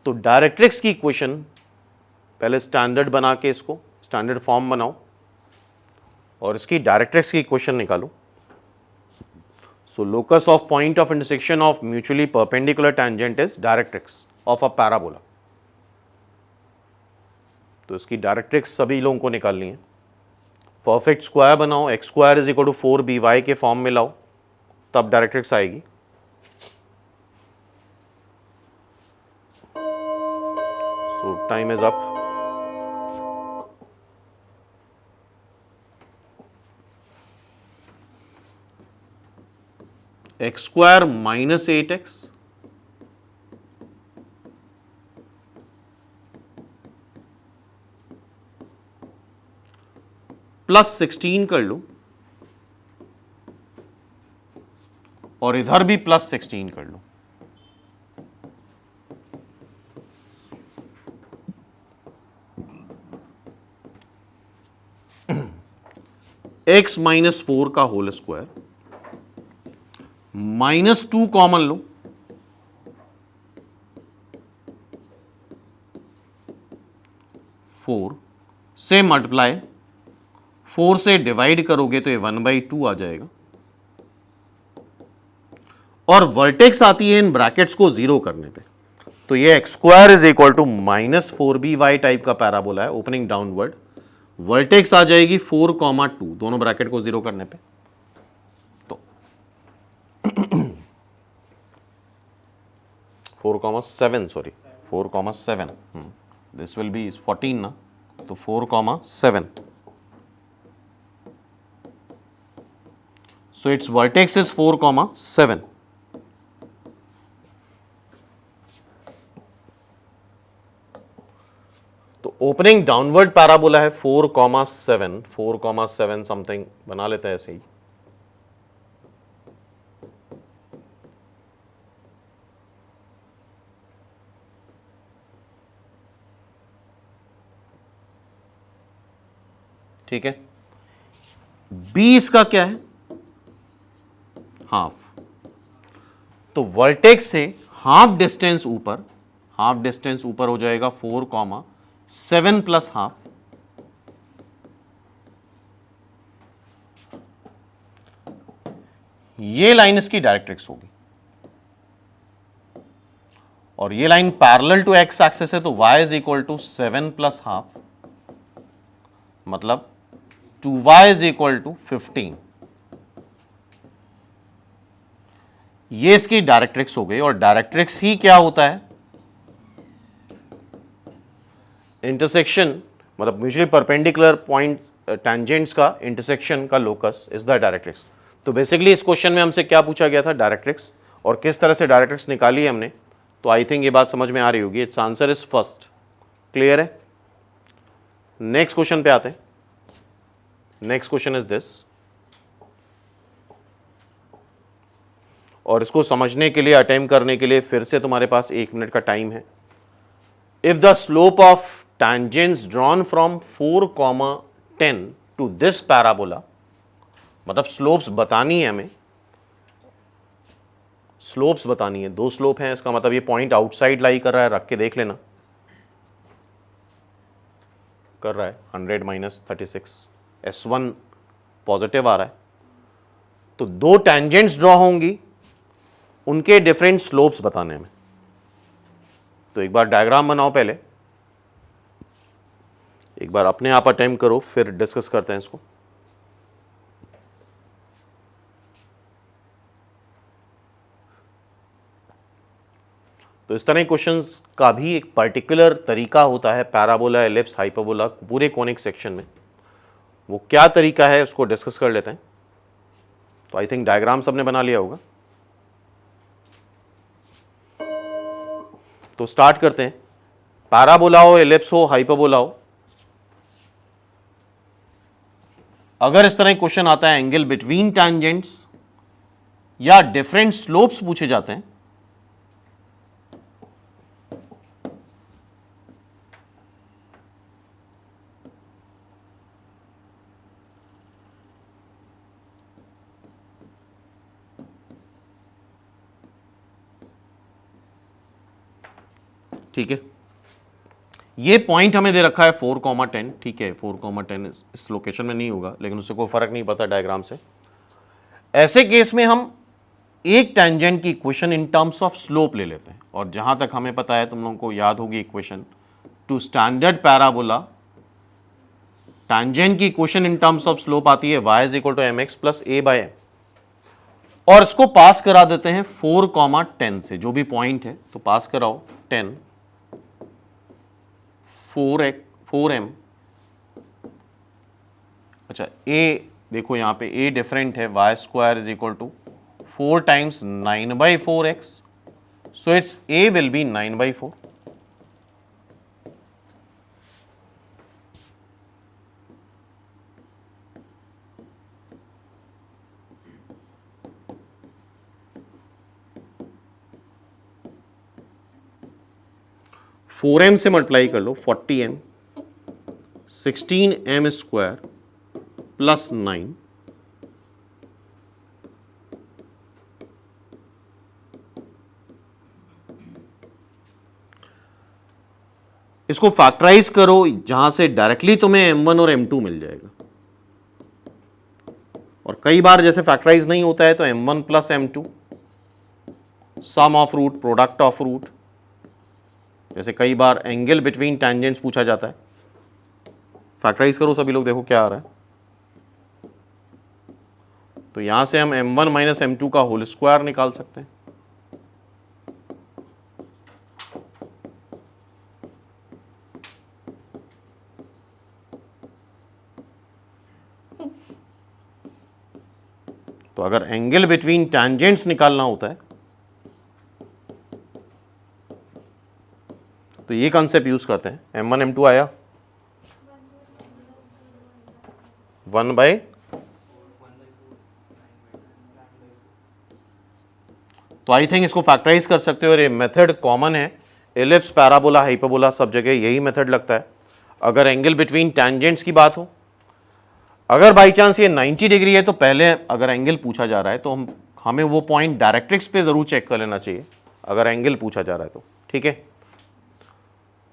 तो डायरेक्ट्रिक्स की इक्वेशन पहले स्टैंडर्ड बना के इसको स्टैंडर्ड फॉर्म बनाओ और इसकी डायरेक्ट्रिक्स की इक्वेशन निकालो। So locus of point of intersection of mutually perpendicular tangent is directrix of a parabola. तो इसकी डायरेक्ट्रिक्स सभी लोगों को निकालनी है। परफेक्ट स्क्वायर बनाओ, x square is equal to 4by के फॉर्म में लाओ, तब डायरेक्ट्रिक्स आएगी। So time is up. X square -8x +16 कर लो, और इधर भी +16 कर लो। x माइनस 4 का होल स्क्वायर -2 कॉमन लो, 4 से मल्टीप्लाई, 4 से डिवाइड करोगे तो ये 1/2 आ जाएगा, और वर्टेक्स आती है इन ब्रैकेट्स को जीरो करने पे, तो ये x square is equal to -4by type का पैराबोला है ओपनिंग डाउनवर्ड, वर्टेक्स आ जाएगी 4,2 दोनों ब्रैकेट को जीरो करने पे, तो 4,7 सॉरी 4,7 दिस विल बी 14 ना, तो 4,7, so its vertex is 4,7. तो ओपनिंग डाउनवर्ड पैराबोला है 4,7 समथिंग बना लेते हैं ऐसे ही, ठीक है। बी इसका क्या है, हाफ, तो वर्टेक्स से हाफ डिस्टेंस ऊपर हो जाएगा 4,7 प्लस हाफ, ये लाइन इसकी डायरेक्ट्रिक्स होगी, और ये line parallel to x axis है, तो y is equal to 7 plus half, मतलब 2y इज इक्वल टू 15, ये इसकी डायरेक्ट्रिक्स हो गई, और डायरेक्ट्रिक्स ही क्या होता है, इंटरसेक्शन, मतलब म्यूचुअली परपेंडिकुलर पॉइंट टेंजेंट्स का इंटरसेक्शन का लोकस इज द डायरेक्ट्रिक्स। तो बेसिकली इस क्वेश्चन में हमसे क्या पूछा गया था, डायरेक्ट्रिक्स, और किस तरह से डायरेक्ट्रिक्स निकाली है हमने, तो आई थिंक ये बात समझ में आ रही होगी, it's answer is first, clear है। नेक्स्ट क्वेश्चन पे आते हैं, नेक्स्ट क्वेश्चन इज दिस, और इसको समझने के लिए, अटेम्प्ट करने के लिए फिर से तुम्हारे पास 1 मिनट का टाइम है। If the slope of tangents drawn from 4,10 to this parabola, मतलब स्लोप्स बतानी है हमें, स्लोप्स बतानी है, 2 स्लोप हैं, इसका मतलब ये पॉइंट आउटसाइड लाई कर रहा है, रख के देख लेना, कर रहा है 100 माइनस 36, S1 पॉजिटिव आ रहा है, तो 2 टेंजेंट्स ड्रॉ होंगी, उनके डिफरेंट स्लोप्स बताने हमें। तो एक बार डायग्राम बनाओ, पहले एक बार अपने आप अटेम्प्ट करो, फिर डिस्कस करते हैं इसको। तो इस तरह क्वेश्चंस का भी एक पर्टिकुलर तरीका होता है, पैराबोला, एलिप्स, हाइपरबोला, पूरे कोनिक सेक्शन में, वो क्या तरीका है उसको डिस्कस कर लेते हैं। तो आई थिंक डायग्राम सबने बना लिया होगा, तो स्टार्ट करते हैं। पैराबोला हो, एलिप्स हो, हाइपरबोला हो, अगर इस तरह क्वेश्चन आता है, एंगल बिटवीन टैंजेंट्स या डिफरेंट स्लोप्स पूछे जाते हैं, ठीक है। ये पॉइंट हमें दे रखा है 4,10, ठीक है, 4,10 इस लोकेशन में नहीं होगा, लेकिन उससे कोई फर्क नहीं पड़ता डायग्राम से। ऐसे केस में हम एक टेंजेंट की equation in terms of slope ले लेते हैं, और जहां तक हमें पता है, तुम लोगों को याद होगी equation, to standard parabola tangent की equation in terms of slope आती है y is equal to mx plus a by m, और इसको पास करा देते हैं 4,10 से, जो भी पॉइंट है तो पास कराओ 10, 4m, अच्छा a देखो यहां पे a डिफरेंट है, y square is equal to 4 times 9/4x, so it's a will be 9/4, four m से मल्टीप्लाई कर लो 40m, 16m स्क्वायर प्लस 9 इसको फैक्टराइज करो, जहां से डायरेक्टली तुम्हें m1 और m2 मिल जाएगा। और कई बार जैसे फैक्टराइज नहीं होता है तो m1 plus m2 sum of root, product of root, जैसे कई बार एंगल बिटवीन टैंजेंट्स पूछा जाता है। फैक्टराइज करो सभी लोग, देखो क्या आ रहा है। तो यहां से हम m1 माइनस m2 का होल स्क्वायर निकाल सकते हैं। तो अगर एंगल बिटवीन टैंजेंट्स निकालना होता है तो ये कॉन्सेप्ट यूज करते हैं। m1 m2 आया 1 बाय, तो आई थिंक इसको फैक्टराइज कर सकते हो और ये मेथड कॉमन है। एलिप्स, पैराबोला, हाइपरबोला सब जगह यही मेथड लगता है अगर एंगल बिटवीन टैंजेंट्स की बात हो। अगर बाई चांस ये 90 डिग्री है तो पहले अगर एंगल पूछा जा रहा है तो हमें वो पॉइंट डायरेक्ट्रिक्स पे जरूर चेक कर लेना चाहिए अगर एंगल पूछा जा रहा है तो, ठीक है।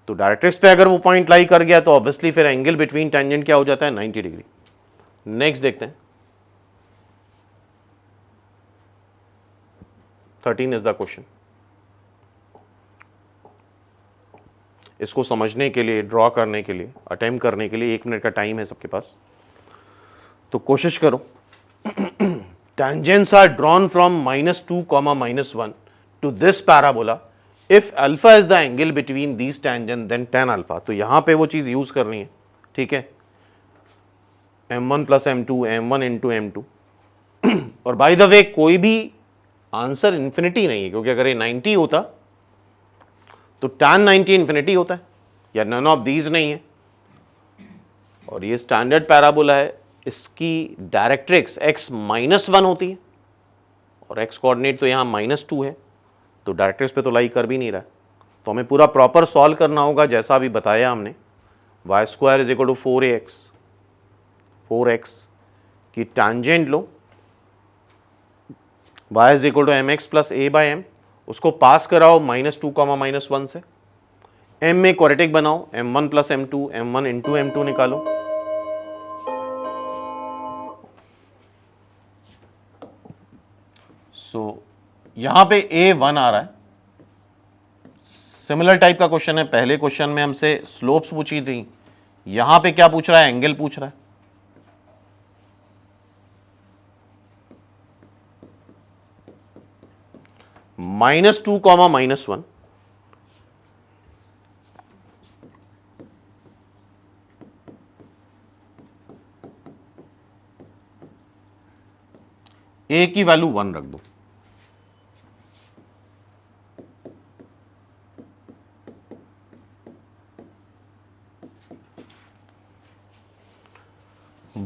तो डायरेक्ट्रिक्स पे अगर वो पॉइंट लाई कर गया तो ऑब्वियसली फिर एंगल बिटवीन टैंजेंट क्या हो जाता है, 90 डिग्री। नेक्स्ट देखते हैं, 13 इज द क्वेश्चन। इसको समझने के लिए, ड्रॉ करने के लिए, अटेम्प्ट करने के लिए 1 मिनट का टाइम है सबके पास, तो कोशिश करो। tangents are drawn from -2, -1 to this parabola if alpha is the angle between these tangents then tan alpha। तो यहां पे वो चीज यूज करनी है, ठीक है। m1 plus m2, m1 into m2। और बाय द वे कोई भी आंसर इंफिनिटी नहीं है, क्योंकि अगर ये 90 होता तो tan 90 इंफिनिटी होता है, या नन ऑफ दीज नहीं है। और ये स्टैंडर्ड पैराबोला है, इसकी डायरेक्ट्रिक्स x -1 होती है और x कोऑर्डिनेट तो यहाँ -2 है, तो डायरेक्ट्रिक्स पे तो लाई कर भी नहीं रहा है। तो हमें पूरा प्रॉपर सॉल्व करना होगा जैसा अभी बताया हमने। Y square is equal to 4x की टैंजेंट लो, y is equal to mx plus a by m, उसको पास कराओ -2, -1 से। m में क्वाड्रेटिक बनाओ, m1 plus m2, m1 into m2 निकालो। सो यहां पे a1 आ रहा है। सिमिलर टाइप का क्वेश्चन है, पहले क्वेश्चन में हमसे स्लोप्स पूछी थी, यहां पे क्या पूछ रहा है, एंगल पूछ रहा है। -2, -1, a की वैल्यू 1 रख दो।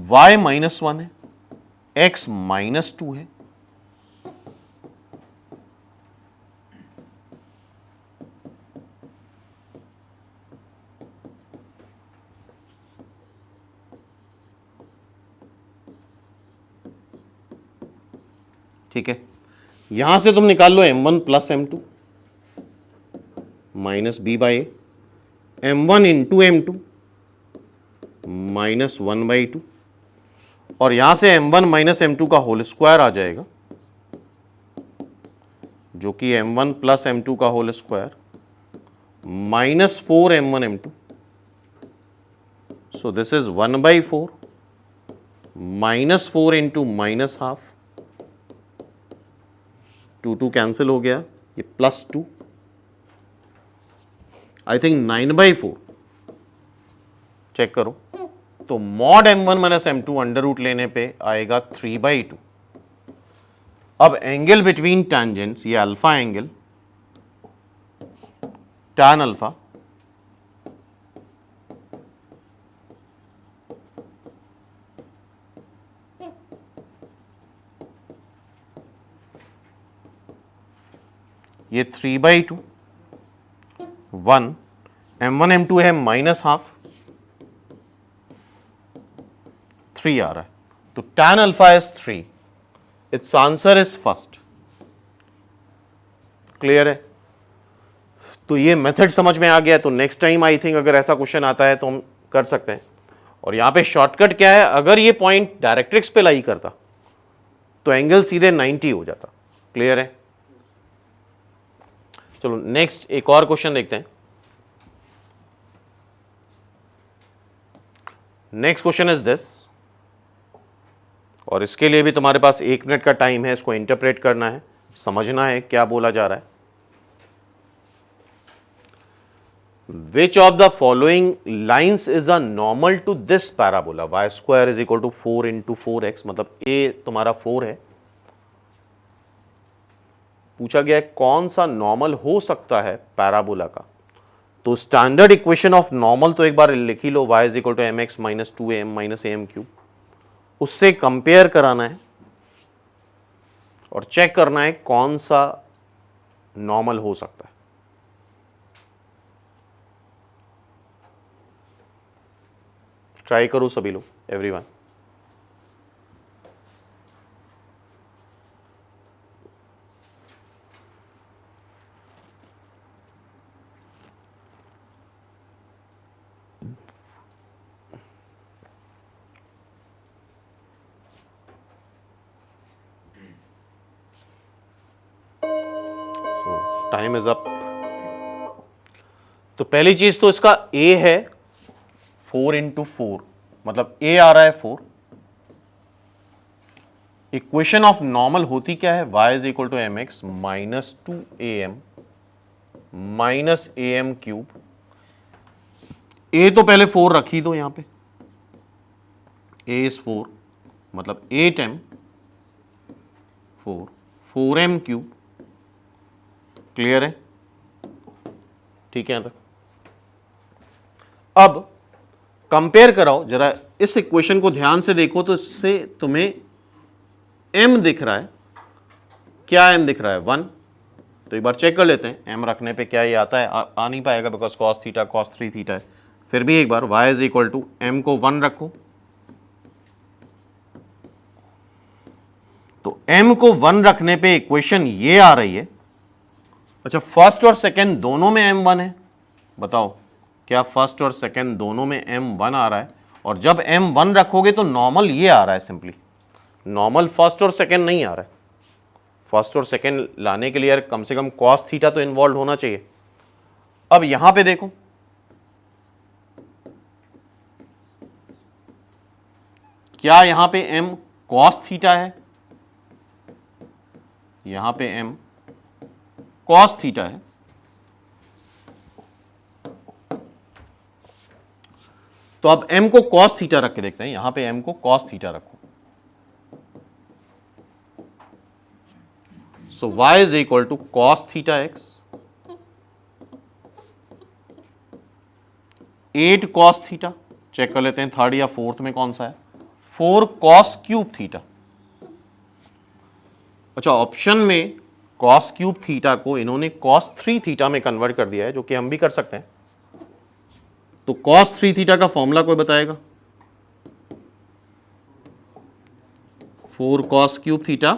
y -1 है, x -2 है, ठीक है। यहां से तुम निकाल लो m1 plus m2 minus b by A, m1 into m2 -1/2, और यहां से m1 माइनस m2 का होल स्क्वायर आ जाएगा, जो कि m1 प्लस m2 का whole square -4m1 m2। So this is 1/4 -4 into -12, 2 cancel हो गया, ये +2, आई थिंक 9/4। चेक करो, तो mod m1 minus m2 under root लेने पे आएगा 3/2। अब एंगल बिटवीन टैंजेंट्स, ये अल्फा एंगल tan अल्फा ये 3/2, 1 m1 m2 है -12, 3 आ रहा है, तो tan alpha is 3, it's answer is first. Clear है? तो ये मेथड समझ में आ गया, तो नेक्स्ट टाइम आई थिंक अगर ऐसा क्वेश्चन आता है तो हम कर सकते हैं। और यहां पे शॉर्टकट क्या है, अगर ये पॉइंट डायरेक्ट्रिक्स पे लाई करता तो एंगल सीधे 90 हो जाता। क्लियर है? चलो नेक्स्ट एक और क्वेश्चन देखते हैं। नेक्स्ट क्वेश्चन इज दिस, और इसके लिए भी तुम्हारे पास 1 मिनट का टाइम है, इसको इंटरप्रेट करना है, समझना है क्या बोला जा रहा है। Which of the following lines is a normal to this parabola? y square is equal to 4 into 4x, मतलब a तुम्हारा 4 है। पूछा गया है कौन सा नॉर्मल हो सकता है पैराबोला का। तो स्टैंडर्ड इक्वेशन ऑफ नॉर्मल तो एक बार लिख ही लो, y is equal to mx minus 2am minus am cube, उससे कंपेयर कराना है और चेक करना है कौन सा नॉर्मल हो सकता है। ट्राई करो सभी लोग, everyone. So time is up. तो पहली चीज तो इसका a है 4 इंटू 4, मतलब a आ रहा है 4। इक्वेशन ऑफ नॉर्मल होती क्या है, y is equal to m x minus 2am minus am cube. a तो पहले 4 रख ही दो यहां पे, a इज 4, मतलब 8m 4m क्यूब। क्लियर है? ठीक है यहां तक। अब कंपेयर कराओ जरा, इस इक्वेशन को ध्यान से देखो तो इससे तुम्हें m दिख रहा है। क्या m दिख रहा है? 1। तो एक बार चेक कर लेते हैं m रखने पे क्या ये आता है। आ नहीं पाएगा because cos theta cos 3 theta है। फिर भी एक बार y is equal to m को 1 रखो, तो m को 1 रखने पे इक्वेशन ये आ रही है। अच्छा, फर्स्ट और सेकंड दोनों में m 1 है, बताओ क्या फर्स्ट और सेकंड दोनों में m 1 आ रहा है? और जब m 1 रखोगे तो नॉर्मल ये आ रहा है, सिंपली नॉर्मल फर्स्ट और सेकंड नहीं आ रहा है। फर्स्ट और सेकंड लाने के लिए यार कम से कम cos थीटा तो इन्वॉल्व होना चाहिए। अब यहां पे देखो, क्या यहां पे m cos थीटा है? यहां पे m cos थीटा है। तो अब m को cos थीटा रख के देखते हैं। यहां पे m को cos थीटा रखो, so y is equal to cos theta x, 8 cos theta. Check कर लेते हैं थर्ड या फोर्थ में कौन सा है, 4 cos क्यूब थीटा। अच्छा, ऑप्शन में cos क्यूब थीटा को इन्होंने cos 3 थीटा में कन्वर्ट कर दिया है, जो कि हम भी कर सकते हैं। तो cos 3 थीटा का फॉर्मूला कोई बताएगा? 4 cos cube theta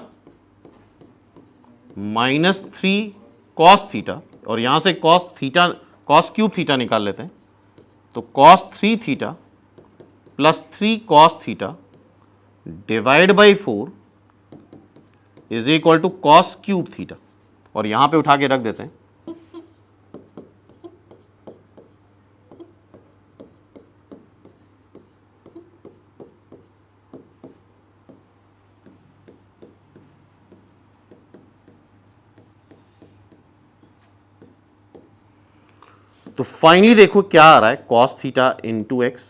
minus 3 cos theta, और यहां से cos theta cos cube theta निकाल लेते हैं। तो cos 3 theta plus 3 cos theta divide by 4 is equal to cos cube theta, और यहां पे उठा के रख देते हैं। तो फाइनली देखो क्या आ रहा है, cos theta into x,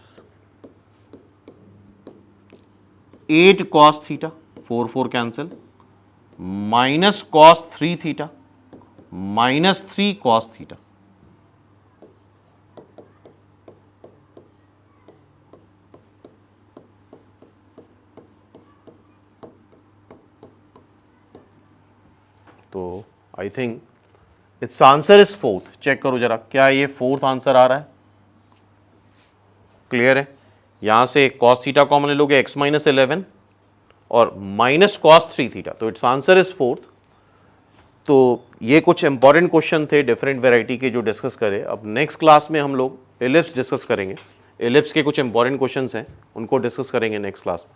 8 cos theta, 4 4 cancel, minus cos 3 theta minus 3 cos theta. तो I think its answer is fourth. Check करो जरा, क्या ये फोर्थ आंसर आ रहा है? क्लियर है? यहाँ से cos थीटा कॉमन ले लोगे x माइनस 11 और माइनस cos 3 थीटा, तो इट्स आंसर इज 4। तो ये कुछ इंपॉर्टेंट क्वेश्चन थे डिफरेंट वेराइटी के जो डिस्कस करें। अब नेक्स्ट क्लास में हम लोग एलिप्स डिस्कस करेंगे। एलिप्स के कुछ इंपॉर्टेंट क्वेश्चंस हैं, उनको डिस्कस करेंगे नेक्स्ट क्लास में।